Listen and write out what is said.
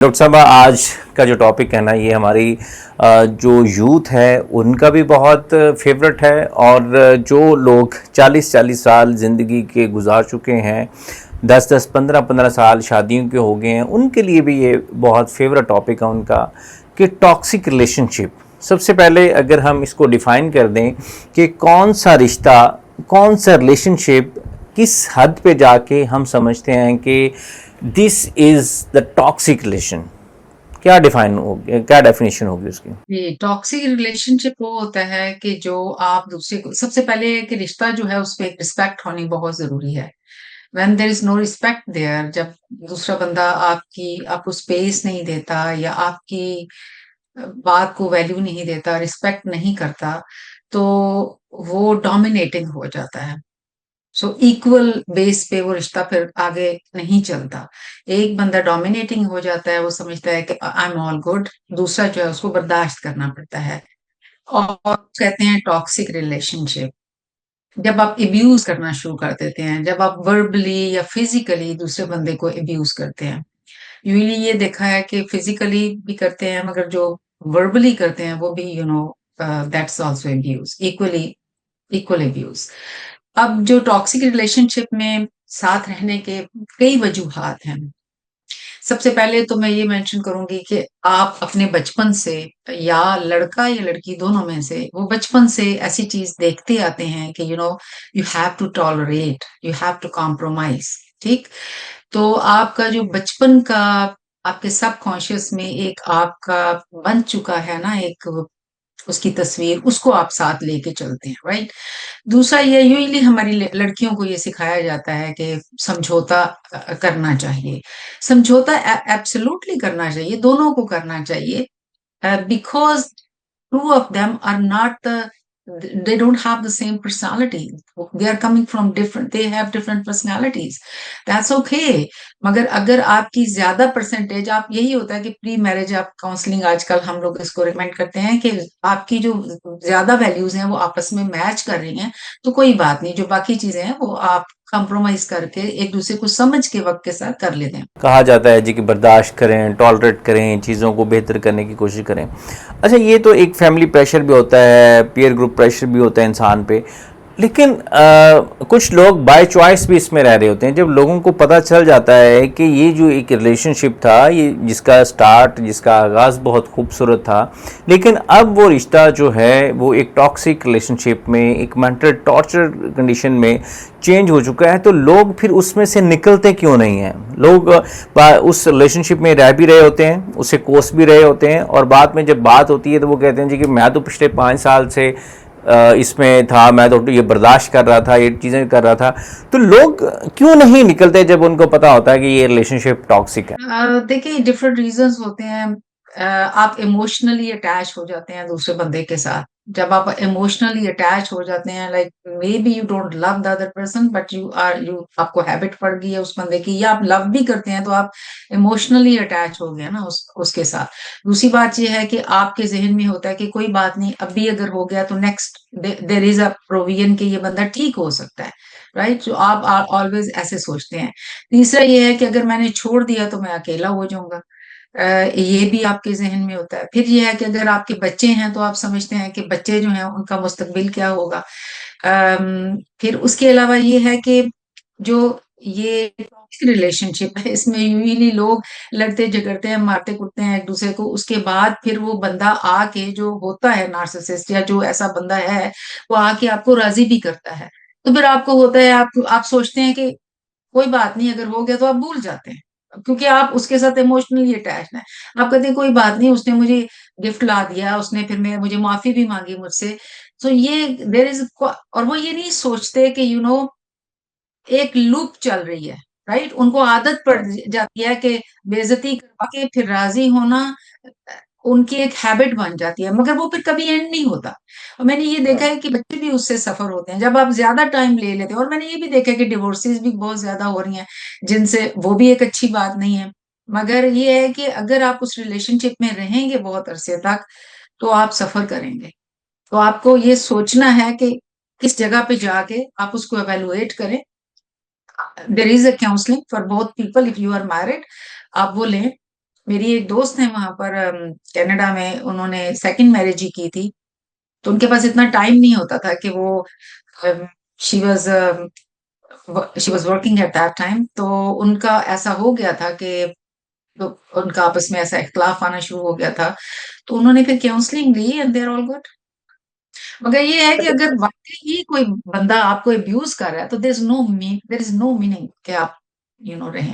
Doctor साहब, आज का जो टॉपिक है ना, ये हमारी जो यूथ है उनका भी बहुत फेवरेट है। और जो लोग 40-40 साल ज़िंदगी के गुजार चुके हैं, 10-10 15-15 साल शादियों के हो गए हैं, उनके लिए भी ये बहुत फेवरेट टॉपिक है उनका कि टॉक्सिक रिलेशनशिप। सबसे पहले अगर हम इसको डिफ़ाइन कर दें कि कौन सा रिश्ता, कौन सा रिलेशनशिप किस हद पे जाके हम समझते हैं कि this is the toxic relation, क्या डिफाइन होगी, क्या डेफिनेशन होगी उसकी? ये टॉक्सिक रिलेशनशिप वो होता है कि जो आप दूसरे को सबसे पहले कि रिश्ता जो है उसपे एक रिस्पेक्ट होनी बहुत जरूरी है। When there is no respect there, जब दूसरा बंदा आपको स्पेस नहीं देता या आपकी बात को वैल्यू नहीं देता, रिस्पेक्ट नहीं करता, तो वो डोमिनेटिंग हो जाता है। सो इक्वल बेस पे वो रिश्ता फिर आगे नहीं चलता। एक बंदा डोमिनेटिंग हो जाता है, वो समझता है कि आई एम ऑल गुड, दूसरा जो है उसको बर्दाश्त करना पड़ता है। और कहते हैं टॉक्सिक रिलेशनशिप, जब आप एब्यूज करना शुरू कर देते हैं, जब आप वर्बली या फिजिकली दूसरे बंदे को एब्यूज करते हैं। यूजली ये देखा है कि फिजिकली भी करते हैं, मगर जो वर्बली करते हैं वो भी that's also abuse, equally equal abuse. अब जो टॉक्सिक रिलेशनशिप में साथ रहने के कई वजूहात हैं। सबसे पहले तो मैं ये मेंशन करूंगी कि आप अपने बचपन से, या लड़का या लड़की दोनों में से, वो बचपन से ऐसी चीज देखते आते हैं कि you have to tolerate, you have to compromise. ठीक। तो आपका जो बचपन का, आपके सबकॉन्शियस में एक आपका बन चुका है ना, एक उसकी तस्वीर, उसको आप साथ लेके चलते हैं, राइट। दूसरा, ये यूजली हमारी लड़कियों को ये सिखाया जाता है कि समझौता करना चाहिए। समझौता एब्सोल्युटली करना चाहिए, दोनों को करना चाहिए, because two of them are not they don't have the same personality. They are coming from different, they have different personalities. That's okay. मगर अगर आपकी ज्यादा परसेंटेज, आप यही होता है कि प्री मैरिज आप काउंसलिंग आजकल हम लोग इसको रिकमेंड करते हैं कि आपकी जो ज्यादा वैल्यूज हैं वो आपस में मैच कर रही हैं, तो कोई बात नहीं, जो बाकी चीजें हैं वो आप कंप्रोमाइज करके एक दूसरे को समझ के वक्त के साथ कर लेते हैं। कहा जाता है जी कि बर्दाश्त करें, टॉलरेट करें, चीज़ों को बेहतर करने की कोशिश करें। अच्छा, ये तो एक फैमिली प्रेशर भी होता है, पीयर ग्रुप प्रेशर भी होता है इंसान पे। लेकिन कुछ लोग बाय चॉइस भी इसमें रह रहे होते हैं। जब लोगों को पता चल जाता है कि ये जो एक रिलेशनशिप था, ये जिसका स्टार्ट, जिसका आगाज़ बहुत खूबसूरत था, लेकिन अब वो रिश्ता जो है वो एक टॉक्सिक रिलेशनशिप में, एक मेंटल टॉर्चर कंडीशन में चेंज हो चुका है, तो लोग फिर उसमें से निकलते क्यों नहीं हैं? लोग उस रिलेशनशिप में रह भी रहे होते हैं, उसे कोस भी रहे होते हैं, और बाद में जब बात होती है तो वो कहते हैं जी कि मैं तो पिछले 5 साल से इसमें था, मैं तो ये बर्दाश्त कर रहा था, ये चीज़ें कर रहा था। तो लोग क्यों नहीं निकलते जब उनको पता होता है कि ये रिलेशनशिप टॉक्सिक है? देखिए, डिफरेंट रीजंस होते हैं। आप इमोशनली अटैच हो जाते हैं दूसरे बंदे के साथ। जब आप इमोशनली अटैच हो जाते हैं, like may be you don't love the other person, but you आपको हैबिट पड़ गई है उस बंदे की, या आप लव भी करते हैं तो आप इमोशनली अटैच हो गए ना उसके साथ। दूसरी बात यह है कि आपके जहन में होता है कि कोई बात नहीं, अभी अगर हो गया तो next there is a provision कि ये बंदा ठीक हो सकता है, राइट। जो आप ऑलवेज ऐसे सोचते हैं। तीसरा ये है कि अगर मैंने छोड़ दिया तो मैं अकेला हो जाऊंगा। ये भी आपके जहन में होता है। फिर ये है कि अगर आपके बच्चे हैं तो आप समझते हैं कि बच्चे जो हैं उनका मुस्तकबिल क्या होगा। फिर उसके अलावा ये है कि जो ये टॉक्सिक रिलेशनशिप है, इसमें यूजली लोग लड़ते झगड़ते हैं, मारते कुटते हैं एक दूसरे को। उसके बाद फिर वो बंदा आके, जो होता है नार्सिसिस्ट या जो ऐसा बंदा है, वो आके आपको राजी भी करता है। तो फिर आपको होता है, आप सोचते हैं कि कोई बात नहीं, अगर हो गया तो आप भूल जाते हैं, क्योंकि आप उसके साथ इमोशनली अटैच हैं। आप कहते हैं कोई बात नहीं, उसने मुझे गिफ्ट ला दिया, उसने फिर मैं मुझे माफी भी मांगी मुझसे। तो ये देर इज, और वो ये नहीं सोचते कि एक लूप चल रही है, राइट। उनको आदत पड़ जाती है कि बेइज्जती करवा के फिर राजी होना, उनकी एक हैबिट बन जाती है, मगर वो फिर कभी एंड नहीं होता। और मैंने ये देखा है कि बच्चे भी उससे सफर होते हैं जब आप ज्यादा टाइम ले लेते हैं। और मैंने ये भी देखा है कि डिवोर्सेस भी बहुत ज्यादा हो रही हैं, जिनसे वो भी एक अच्छी बात नहीं है। मगर ये है कि अगर आप उस रिलेशनशिप में रहेंगे बहुत अरसे तक, तो आप सफर करेंगे। तो आपको ये सोचना है कि किस जगह पे जाके आप उसको एवेलुएट करें। There is a counselling for both people, if you are married, आप वो लें। मेरी एक दोस्त है वहां पर कनाडा में, उन्होंने सेकंड मैरिज ही की थी। तो उनके पास इतना टाइम नहीं होता था कि वो she was she was working at that time, तो उनका ऐसा हो गया था कि तो उनका आपस में ऐसा इख्तलाफ आना शुरू हो गया था। तो उन्होंने फिर काउंसलिंग ली and they are all good. मगर ये है कि अगर वाकई ही कोई बंदा आपको अब्यूज कर रहा है तो देयर इज नो मीनिंग कि आप रहें।